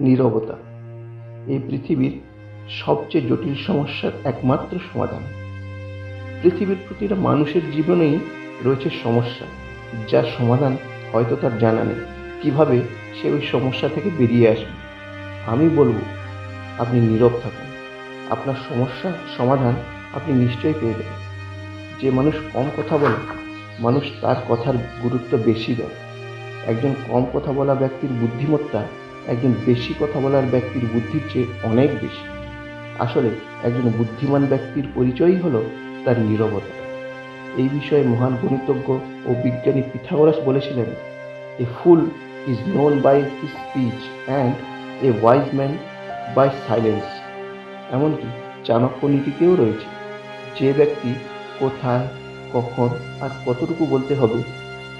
নীরবতা এই পৃথিবীর সবচেয়ে জটিল সমস্যার একমাত্র সমাধান। পৃথিবীর প্রতিটা মানুষের জীবনেই রয়েছে সমস্যা, যার সমাধান হয়তো তার জানা নেই। কিভাবে সে ওই সমস্যা থেকে বেরিয়ে আসবে? আমি বলবো, আপনি নীরব থাকুন। আপনার সমস্যার সমাধান আপনি নিশ্চয়ই পেয়ে যাবেন। যে মানুষ কম কথা বলে, মানুষ তার কথার গুরুত্ব বেশি দেয়। একজন কম কথা বলা ব্যক্তির বুদ্ধিমত্তা একজন বেশি কথা বলার ব্যক্তির বুদ্ধির চেয়ে অনেক বেশি। আসলে একজন বুদ্ধিমান ব্যক্তির পরিচয়ই হলো তার নীরবতা। এই বিষয়ে মহান গণিতজ্ঞ ও বিজ্ঞানী পিথাগোরাস বলেছিলেন, a fool is known by his speech and a wise man by silence. এমনকি চাণক্য নীতিতেও রয়েছে, যে ব্যক্তি কোথায়, কখন আর কতটুকু বলতে হবে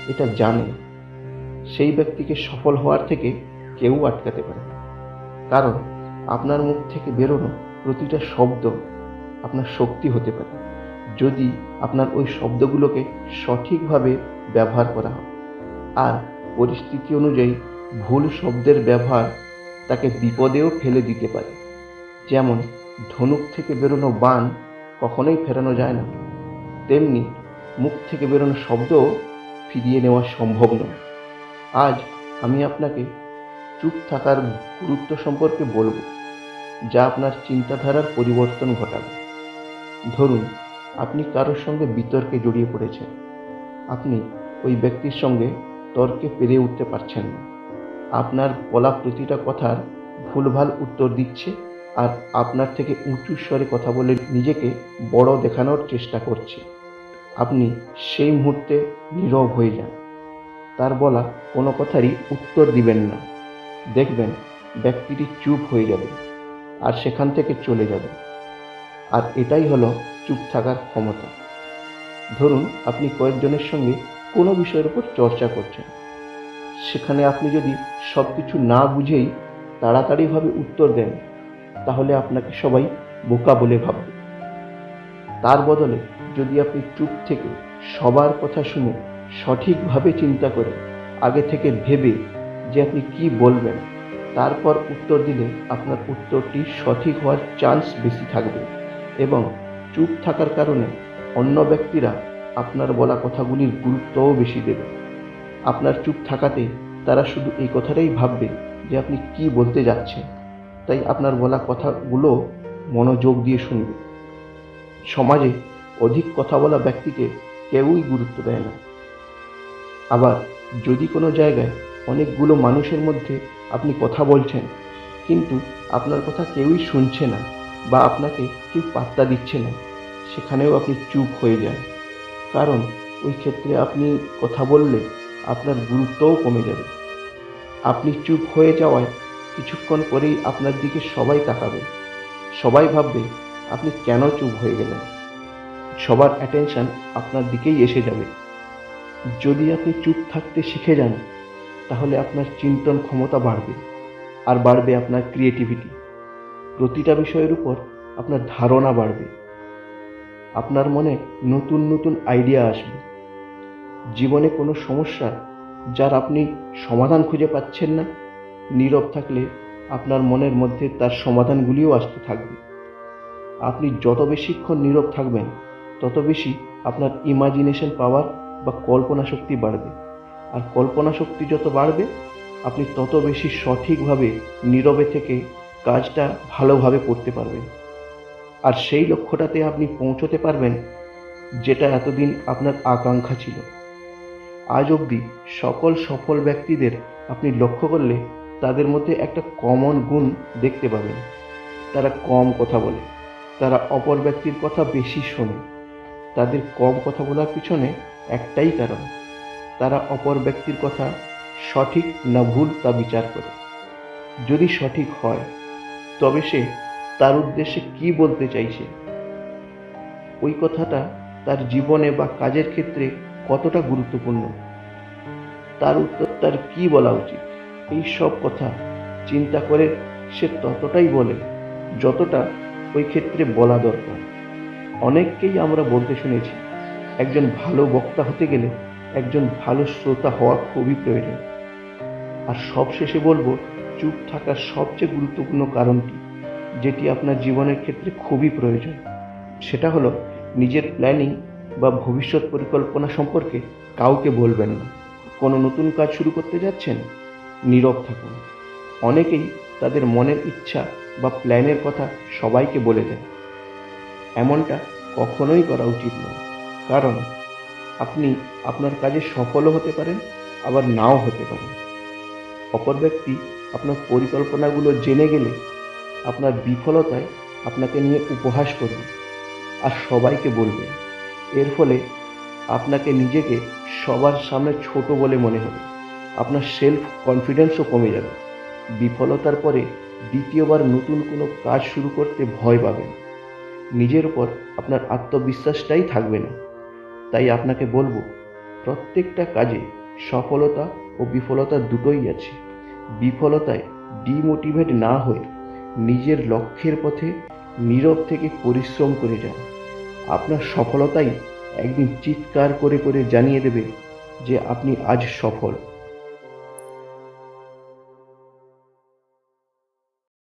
এটা জানে, সেই ব্যক্তিকে সফল হওয়ার থেকে কেউ আটকাতে পারে না। কারণ আপনার মুখ থেকে বেরোনো প্রতিটা শব্দ আপনার শক্তি হতে পারে, যদি আপনার ওই শব্দগুলোকে সঠিকভাবে ব্যবহার করা হয়। আর পরিস্থিতি অনুযায়ী ভুল শব্দের ব্যবহার তাকে বিপদেও ফেলে দিতে পারে। যেমন ধনুক থেকে বেরোনো বাণ কখনোই ফেরানো যায় না, তেমনি মুখ থেকে বেরোনো শব্দও ফিরিয়ে নেওয়া সম্ভব নয়। আজ আমি আপনাকে চুপ থাকার গুরুত্ব সম্পর্কে বলবো, যা আপনার চিন্তাধারার পরিবর্তন ঘটাবে। ধরুন, আপনি কারোর সঙ্গে বিতর্কে জড়িয়ে পড়েছেন। আপনি ওই ব্যক্তির সঙ্গে তর্কে পেরে উঠতে পারছেন না। আপনার বলা প্রতিটা কথার ভুলভাল উত্তর দিচ্ছে, আর আপনার থেকে উঁচু স্বরে কথা বলে নিজেকে বড় দেখানোর চেষ্টা করছে। আপনি সেই মুহূর্তে নীরব হয়ে যান। তার বলা কোনো কথারই উত্তর দিবেন না। দেখবেন ব্যক্তিটি চুপ হয়ে যাবে আর সেখান থেকে চলে যাবে। আর এটাই হলো চুপ থাকার ক্ষমতা। ধরুন, আপনি কয়েকজনের সঙ্গে কোনো বিষয়ের উপর চর্চা করছেন। সেখানে আপনি যদি সব কিছু না বুঝেই তাড়াতাড়িভাবে উত্তর দেন, তাহলে আপনাকে সবাই বোকা বলে ভাববে। তার বদলে যদি আপনি চুপ থেকে সবার কথা শুনে সঠিকভাবে চিন্তা করে আগে থেকে ভেবে যে আপনি কি বলবেন, তারপর উত্তর দিলে আপনার উত্তরটি সঠিক হওয়ার চান্স বেশি থাকবে। এবং চুপ থাকার কারণে অন্য ব্যক্তিরা আপনার বলা কথাগুলির গুরুত্বও বেশি দেবে। আপনার চুপ থাকাতে তারা শুধু এই কথাটাই ভাববে যে আপনি কি বলতে যাচ্ছেন, তাই আপনার বলা কথাগুলো মনোযোগ দিয়ে শুনবে। সমাজে অধিক কথা বলা ব্যক্তিকে কেউই গুরুত্ব দেয় না। আবার যদি কোনো জায়গায় অনেকগুলো মানুষের মধ্যে আপনি কথা বলছেন, কিন্তু আপনার কথা কেউই শুনছে না বা আপনাকে কেউ পাত্তা দিচ্ছে না, সেখানেও আপনি চুপ হয়ে যান। কারণ ওই ক্ষেত্রে আপনি কথা বললে আপনার গুরুত্বও কমে যাবে। আপনি চুপ হয়ে যাওয়ায় কিছুক্ষণ পরেই আপনার দিকে সবাই তাকাবে। সবাই ভাববে আপনি কেন চুপ হয়ে গেলেন। সবার অ্যাটেনশন আপনার দিকেই এসে যাবে। যদি আপনি চুপ থাকতে শিখে যান, তাহলে আপনার চিন্তন ক্ষমতা বাড়বে, আর বাড়বে আপনার ক্রিয়েটিভিটি। প্রতিটা বিষয়ের উপর আপনার ধারণা বাড়বে। আপনার মনে নতুন নতুন আইডিয়া আসবে। জীবনে কোনো সমস্যা যার আপনি সমাধান খুঁজে পাচ্ছেন না, নীরব থাকলে আপনার মনের মধ্যে তার সমাধানগুলিও আসতে থাকবে। আপনি যত বেশিক্ষণ নীরব থাকবেন, তত বেশি আপনার ইমাজিনেশন পাওয়ার বা কল্পনা শক্তি বাড়বে। আর কল্পনা শক্তি যত বাড়বে, আপনি তত বেশি সঠিকভাবে নীরবে থেকে কাজটা ভালোভাবে করতে পারবেন। আর সেই লক্ষ্যটাতে আপনি পৌঁছতে পারবেন, যেটা এতদিন আপনার আকাঙ্ক্ষা ছিল। আজ অবধি সকল সফল ব্যক্তিদের আপনি লক্ষ্য করলে তাদের মধ্যে একটা কমন গুণ দেখতে পাবেন। তারা কম কথা বলে, তারা অপর ব্যক্তির কথা বেশি শোনে। তাদের কম কথা বলার পিছনে একটাই কারণ, তারা অপর ব্যক্তির কথা সঠিক না ভুল তা বিচার করে। যদি সঠিক হয়, তবে সে তার উদ্দেশ্যে কি বলতে চাইছে, ওই কথাটা তার জীবনে বা কাজের ক্ষেত্রে কতটা গুরুত্বপূর্ণ, তার উত্তর তার কি বলা উচিত, এই সব কথা চিন্তা করে সে ততটাই বলে যতটা ওই ক্ষেত্রে বলা দরকার। অনেককেই আমরা বলতে শুনেছি, একজন ভালো বক্তা হতে গেলে একজন ভালো শ্রোতা হওয়া খুবই প্রয়োজন। আর সবশেষে বলবো, চুপ থাকার সবচেয়ে গুরুত্বপূর্ণ কারণটি, যেটি আপনার জীবনের ক্ষেত্রে খুবই প্রয়োজন, সেটা হলো নিজের প্ল্যানিং বা ভবিষ্যৎ পরিকল্পনা সম্পর্কে কাউকে বলবেন না। কোনো নতুন কাজ শুরু করতে যাচ্ছেন, নীরব থাকুন। অনেকেই তাদের মনের ইচ্ছা বা প্ল্যানের কথা সবাইকে বলে দেন। এমনটা কখনোই করা উচিত নয়, কারণ আপনি আপনার কাজে সফলও হতে পারেন, আবার নাও হতে পারেন। অপর ব্যক্তি আপনার পরিকল্পনাগুলো জেনে গেলে আপনার বিফলতায় আপনাকে নিয়ে উপহাস করবে আর সবাইকে বলবে। এর ফলে আপনাকে নিজেকে সবার সামনে ছোট বলে মনে হবে, আপনার সেলফ কনফিডেন্সও কমে যাবে। বিফলতার পরে দ্বিতীয়বার নতুন কোনো কাজ শুরু করতে ভয় পাবেন, নিজের উপর আপনার আত্মবিশ্বাসটাই থাকবে না। তাই আপনাকে বলবো, প্রত্যেকটা কাজে সফলতা ও বিফলতা দুটোই আছে। বিফলতায় ডিমোটিভেট না হয়ে নিজের লক্ষ্যের পথে নীরব থেকে পরিশ্রম করে যান। আপনার সফলতাই একদিন চিৎকার করে করে জানিয়ে দেবে যে আপনি আজ সফল।